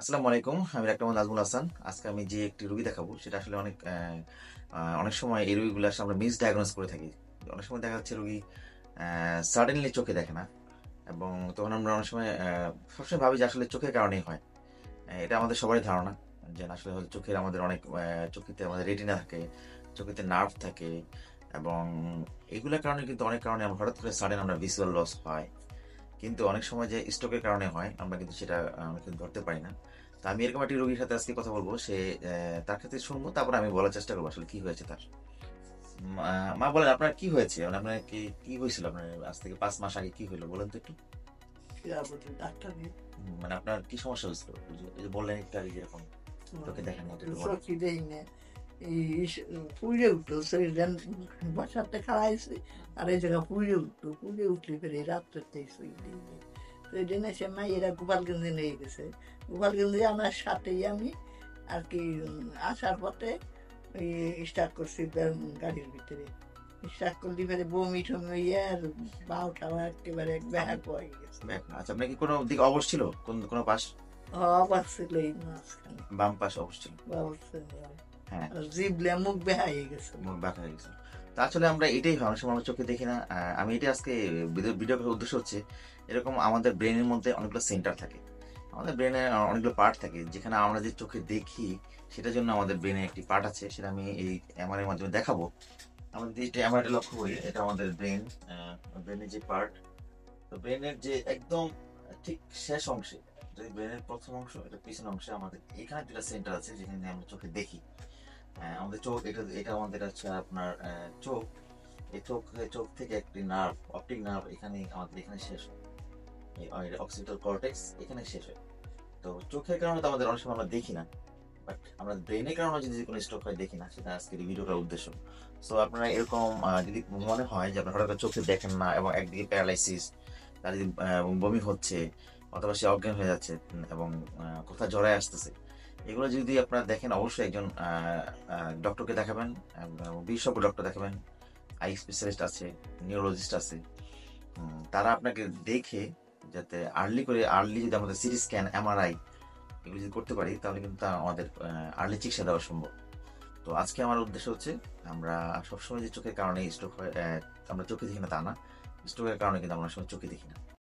আসসালামু আলাইকুম। আমি ডাক্তার নাজমুল হাসান। আজকে আমি যে একটি রোগী দেখাবো সেটা আসলে অনেক সময় এই রোগীগুলো আসলে আমরা মিসডায়াগনোস করে থাকি। অনেক সময় দেখা যাচ্ছে রোগী সাডেনলি চোখে দেখে না এবং তখন আমরা অনেক সময় সবসময় ভাবি যে আসলে চোখের কারণেই হয়। এটা আমাদের সবারই ধারণা যে না আসলে হয়তো চোখের আমাদের অনেক চোখেতে আমাদের রেটিনা থাকে, চোখেতে নার্ভ থাকে এবং এগুলোর কারণে কিন্তু অনেক কারণে আমরা হঠাৎ করে সাডেন আমরা ভিজুয়াল লস হয়। কিন্তু অনেক সময় যে স্ট্রোকের কারণে হয় আমরা কিন্তু সেটা আমরা কিন্তু ধরতে পারি না। তো আমি এরকম একটি রোগীর সাথে আজকে কথা বলবো। তার ক্ষেত্রে শুনবো, তারপর আমি বলার চেষ্টা করবো আসলে কি হয়েছে তার। মা বলেন আপনার কি হয়েছে? মানে আপনার কি হয়েছিল আপনার আজ থেকে ৫ মাস আগে কি হলো বলেন তো একটু? শিরাপতি ডাক্তার মানে আপনার কি সমস্যা হয়েছিল? ওই যে বললেন একটু আগে যেরকম চোখে দেখেন না, এটা একটু বলেন। চোখি দেই না এই পুড়ে উঠলো শরীর বসাতে খাওয়াইছে আর এই জায়গা পুড়ে উঠলে ফেরে রাত্রে শুই দিই তো এই জন্য সে মাইয়েরা গোপালগঞ্জে নিয়ে গেছে। গোপালগঞ্জে আমার সাথেই আমি আর কি আসার পথে ওই স্টার্ট করছি গাড়ির ভিতরে স্টার্ট করলি ফেরে বমি টমি হইয়া আর বাউ টাও একেবারে ব্যাগ হয়ে গেছে। আচ্ছা, আপনার কি কোনো দিক অবশ ছিল? কোনো পাশ? অবাক ছিল এই মাঝখানে বাম পাশ অবশ ছিল? ব্যবস্থা হ্যাঁ, জিবলে মুখ বেহাই গেছে। মুখ বাঁকা হয়ে গেছিল। তো আসলে আমরা এটাই হয়, অনেক সময় আমরা চোখে দেখি না। আমি এটা আজকে ভিডিও করার উদ্দেশ্য হচ্ছে এরকম আমাদের ব্রেনের মধ্যে অনেকগুলো সেন্টার থাকে। আমাদের ব্রেনে অনেকগুলো পার্ট থাকে যেখানে আমরা যে চোখে দেখি সেটার জন্য আমাদের ব্রেনে একটি পার্ট আছে, সেটা আমি এই এমআরআই এর মাধ্যমে দেখাবো। আমাদের যে এমআরআইটা লক্ষ্য করি এটা আমাদের ব্রেনের যে পার্ট। তো ব্রেনের যে একদম ঠিক শেষ অংশে, যদি ব্রেনের প্রথম অংশ এটা পিছন অংশে আমাদের এখানে দুটা সেন্টার আছে যেখানে আমরা চোখে দেখি। আমাদের চোখ, এটা আমাদের হচ্ছে আপনার চোখ। এই চোখ থেকে একটি নার্ভ, অপটিক নার্ভ এখানে আমাদের এখানে শেষ হয়। এই অক্সিপিটাল কর্টেক্স এখানে শেষ হয়। তো চোখের কারণে তো আমাদের অনেক সময় আমরা দেখি না, বাট আমরা ব্রেনের কারণে যদি কোনো স্ট্রোক হয় দেখি না, সেটা আজকের এই ভিডিওটার উদ্দেশ্য। সো আপনারা এরকম যদি মনে হয় যে আপনার হঠাৎ করে চোখে দেখেন না এবং একদিকে প্যারালাইসিস, তার যদি বমি হচ্ছে অথবা সে অজ্ঞান হয়ে যাচ্ছে এবং কোথাও জড়ায় আসতেছে, এগুলো যদি আপনারা দেখেন অবশ্যই একজন ডক্টরকে দেখাবেন, বিশেষজ্ঞ ডক্টর দেখাবেন। আই স্পেশালিস্ট আছে, নিউরোলজিস্ট আছে। তারা আপনাকে দেখে যাতে আর্লি যদি আমাদের সিটি স্ক্যান, এমআরআই এগুলো যদি করতে পারি তাহলে কিন্তু আমাদের আর্লি চিকিৎসা দেওয়া সম্ভব। তো আজকে আমার উদ্দেশ্য হচ্ছে আমরা সবসময় যে চোখের কারণে স্ট্রোক হয় আমরা চোখে দেখি না তা না, স্ট্রোকের কারণে কিন্তু আমরা সময় চোখে দেখি না।